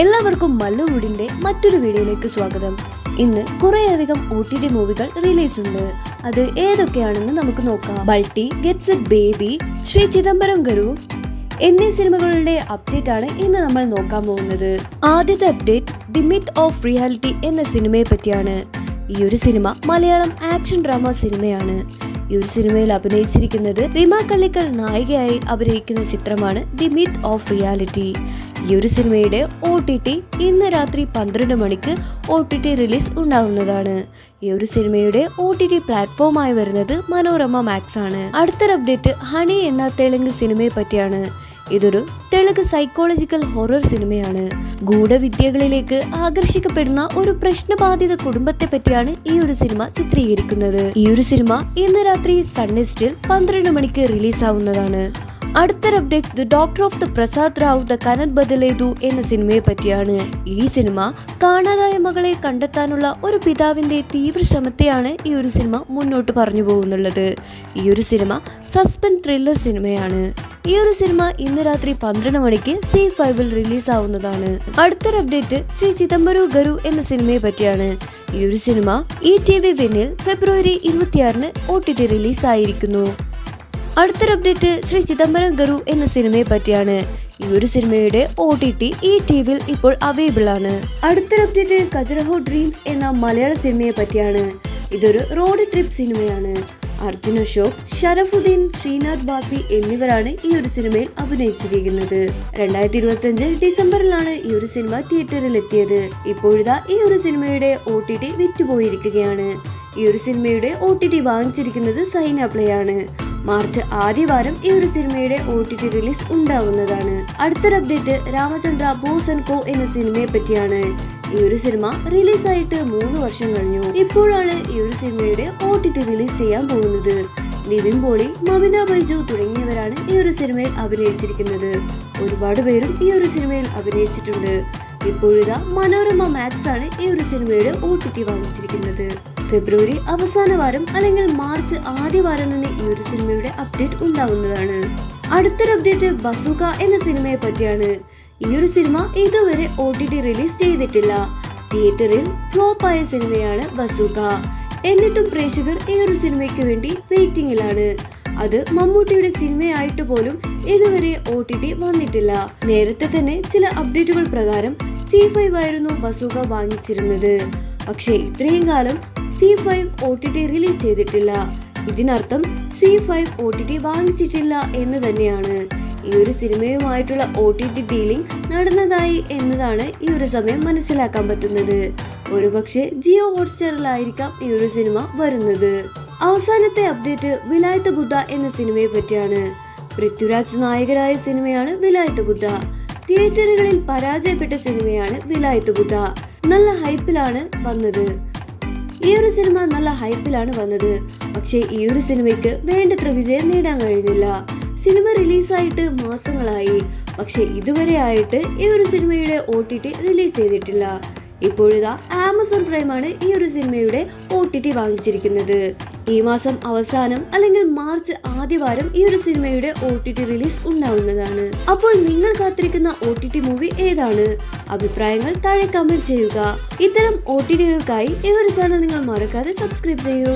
എല്ലാവർക്കും മല്ലുവുഡിന്റെ മറ്റൊരു വീഡിയോയിലേക്ക് സ്വാഗതം. ഇന്ന് കുറേയധികം OTT മൂവികൾ റിലീസ് ഉണ്ട്. അത് ഏതൊക്കെയാണെന്ന് നമുക്ക് നോക്കാം. Balti, get set baby, Sree Chidambaram Garu എന്നീ സിനിമകളുടെ അപ്ഡേറ്റ് ആണ് ഇന്ന് നമ്മൾ നോക്കാൻ പോകുന്നത്. ആദ്യത്തെ update the myth of reality എന്ന സിനിമയെ പറ്റിയാണ്. ഈ ഒരു സിനിമ മലയാളം ആക്ഷൻ ഡ്രാമ സിനിമയാണ്. ഈ ഒരു സിനിമയിൽ അഭിനയിച്ചിരിക്കുന്നത് റിമ കല്ലിക്കൽ നായികയായി അഭിനയിക്കുന്ന ചിത്രമാണ് ദി മിത്ത് ഓഫ് റിയാലിറ്റി. ഈ ഒരു സിനിമയുടെ OTT ഇന്ന് രാത്രി 12 മണിക്ക് OTT റിലീസ് ഉണ്ടാവുന്നതാണ്. ഈ ഒരു സിനിമയുടെ OTT പ്ലാറ്റ്ഫോമായി വരുന്നത് മനോരമ മാക്സ് ആണ്. അടുത്തൊരു അപ്ഡേറ്റ് ഹണി എന്ന തെലുങ്ക് സിനിമയെ പറ്റിയാണ്. ഇതൊരു തെലുങ്ക് സൈക്കോളജിക്കൽ ഹൊറർ സിനിമയാണ്. ഗൂഢവിദ്യകളിലേക്ക് ആകർഷിക്കപ്പെടുന്ന ഒരു പ്രശ്നബാധിത കുടുംബത്തെ പറ്റിയാണ് ഈ ഒരു സിനിമ ചിത്രീകരിക്കുന്നത്. ഈ ഒരു സിനിമ ഇന്ന് രാത്രി സൺനെസ്റ്റിൽ 12 മണിക്ക് റിലീസ് ആവുന്നതാണ്. അടുത്തൊരു update the doctor of the Prasad Rao the കനത് ബദലേതു എന്ന സിനിമയെ പറ്റിയാണ്. ഈ സിനിമ കാണാതായ മകളെ കണ്ടെത്താനുള്ള ഒരു പിതാവിന്റെ തീവ്ര ശ്രമത്തെയാണ് ഈ ഒരു സിനിമ മുന്നോട്ട് പറഞ്ഞു പോകുന്നുള്ളത്. ഈ ഒരു സിനിമ സസ്പെൻസ് ത്രില്ലർ സിനിമയാണ്. ഈ ഒരു സിനിമ ഇന്ന് രാത്രി 12 മണിക്ക് C5 റിലീസ് ആവുന്നതാണ്. അടുത്തൊരു അപ്ഡേറ്റ് ശ്രീ ചിദംബരം ഗരു എന്ന സിനിമയെ പറ്റിയാണ്. ഈ ഒരു സിനിമ ETV വിനിൽ ഫെബ്രുവരി 26 OTT റിലീസ് ആയിരിക്കുന്നു. അടുത്തൊരു അപ്ഡേറ്റ് ശ്രീ ചിദംബരം ഗരു എന്ന സിനിമയെ പറ്റിയാണ്. ഈ ഒരു സിനിമയുടെ OTT ETV ഇപ്പോൾ അവൈലബിൾ ആണ്. അടുത്തൊരു അപ്ഡേറ്റ് ഖജുരഹോ ഡ്രീംസ് എന്ന മലയാള സിനിമയെ പറ്റിയാണ്. ഇതൊരു റോഡ് ട്രിപ്പ് സിനിമയാണ്. അർജുൻ അശോക്, ഷറഫുദ്ദീൻ, ശ്രീനാഥ് ബാസി എന്നിവരാണ് ഈ ഒരു സിനിമയിൽ അഭിനയിച്ചിരിക്കുന്നത്. 2025 ഡിസംബറിലാണ് ഈ ഒരു സിനിമ തിയേറ്ററിൽ എത്തിയത്. ഇപ്പോഴിതാ ഈ ഒരു സിനിമയുടെ OTT വിറ്റുപോയിരിക്കുകയാണ്. ഈ ഒരു സിനിമയുടെ OTT വാങ്ങിച്ചിരിക്കുന്നത് സൈന പ്ലേ ആണ്. മാർച്ച് ആദ്യവാരം ഈ ഒരു സിനിമയുടെ OTT റിലീസ് ഉണ്ടാവുന്നതാണ്. അടുത്തൊരു അപ്ഡേറ്റ് രാമചന്ദ്ര ബോസ് ആൻഡ് കോ എന്ന സിനിമയെ പറ്റിയാണ്. ഈ ഒരു സിനിമ റിലീസായിട്ട് 3 വർഷം കഴിഞ്ഞു. ഇപ്പോഴാണ് ഈ ഒരു സിനിമയുടെ OTT റിലീസ് ചെയ്യാൻ പോകുന്നത്. നിവിൻ പോളി, മമിത ബൈജു തുടങ്ങിയവരാണ് ഈ ഒരു സിനിമയിൽ അഭിനയിച്ചിരിക്കുന്നത്. ഒരുപാട് പേരും ഈ ഒരു സിനിമയിൽ അഭിനയിച്ചിട്ടുണ്ട്. ഇപ്പോഴിതാ മനോരമ മാക്സ് ആണ് ഈ ഒരു സിനിമയുടെ OTT വാങ്ങിച്ചിരിക്കുന്നത്. ഫെബ്രുവരി അവസാന വാരം അല്ലെങ്കിൽ മാർച്ച് ആദ്യവാരം തന്നെ ഈ ഒരു സിനിമയുടെ അപ്ഡേറ്റ് ഉണ്ടാവുന്നതാണ്. അടുത്തൊരു അപ്ഡേറ്റ് ബസൂക എന്ന സിനിമയെ പറ്റിയാണ്. ഈ ഒരു സിനിമ ഇതുവരെ OTT റിലീസ് ചെയ്തിട്ടില്ല. തിയേറ്ററിൽ ഫ്ലോപ്പ് ആയ സിനിമയാണ് ബസൂക. എന്നിട്ടും പ്രേക്ഷകർ ഈ ഒരു സിനിമയ്ക്ക് വേണ്ടി വെയിറ്റിംഗിലാണ്. അത് മമ്മൂട്ടിയുടെ സിനിമയായിട്ട് പോലും ഇതുവരെ OTT വന്നിട്ടില്ല. നേരത്തെ തന്നെ ചില അപ്ഡേറ്റുകൾ പ്രകാരം C5 ആയിരുന്നു ബസൂക വാങ്ങിച്ചിരുന്നത്. പക്ഷേ ഇത്രയും കാലം C5 OTT റിലീസ് ചെയ്തിട്ടില്ല. ഇതിനർത്ഥം C5 OTT വാങ്ങിച്ചിട്ടില്ല എന്ന് തന്നെയാണ്. ഈ ഒരു സിനിമയുമായിട്ടുള്ള OTT ഡീലിംഗ് നടന്നതായി എന്നതാണ് ഈ ഒരു സമയം മനസ്സിലാക്കാൻ പറ്റുന്നത്. ഒരുപക്ഷെ ജിയോ ഹോട്ട്സ്റ്റാറിലായിരിക്കാം ഈ ഒരു സിനിമ വരുന്നത്. അവസാനത്തെ അപ്ഡേറ്റ് വിലായത്ത് ബുദ്ധ എന്ന സിനിമയെ പറ്റിയാണ്. പൃഥ്വിരാജ് നായകനായ സിനിമയാണ് വിലായത്ത് ബുദ്ധ. തിയേറ്ററുകളിൽ പരാജയപ്പെട്ട സിനിമയാണ് വിലായത്ത് ബുദ്ധ. നല്ല ഹൈപ്പിലാണ് വന്നത്. പക്ഷേ ഈ ഒരു സിനിമയ്ക്ക് വേണ്ടത്ര വിജയം നേടാൻ കഴിഞ്ഞില്ല. സിനിമ റിലീസായിട്ട് മാസങ്ങളായി. പക്ഷെ ഇതുവരെ ആയിട്ട് ഈ ഒരു സിനിമയുടെ OTT റിലീസ് ചെയ്തിട്ടില്ല. ഇപ്പോഴിതാ ആമസോൺ പ്രൈമാണ് ഈ ഒരു സിനിമയുടെ OTT വാങ്ങിച്ചിരിക്കുന്നത്. ഈ മാസം അവസാനം അല്ലെങ്കിൽ മാർച്ച് ആദ്യവാരം ഈ ഒരു സിനിമയുടെ OTT റിലീസ് ഉണ്ടാവുന്നതാണ്. അപ്പോൾ നിങ്ങൾ കാത്തിരിക്കുന്ന OTT മൂവി ഏതാണ്? അഭിപ്രായങ്ങൾ താഴെ കമന്റ് ചെയ്യുക. ഇത്തരം OTTകൾക്കായി ഈ ഒരു ചാനൽ നിങ്ങൾ മറക്കാതെ സബ്സ്ക്രൈബ് ചെയ്യൂ.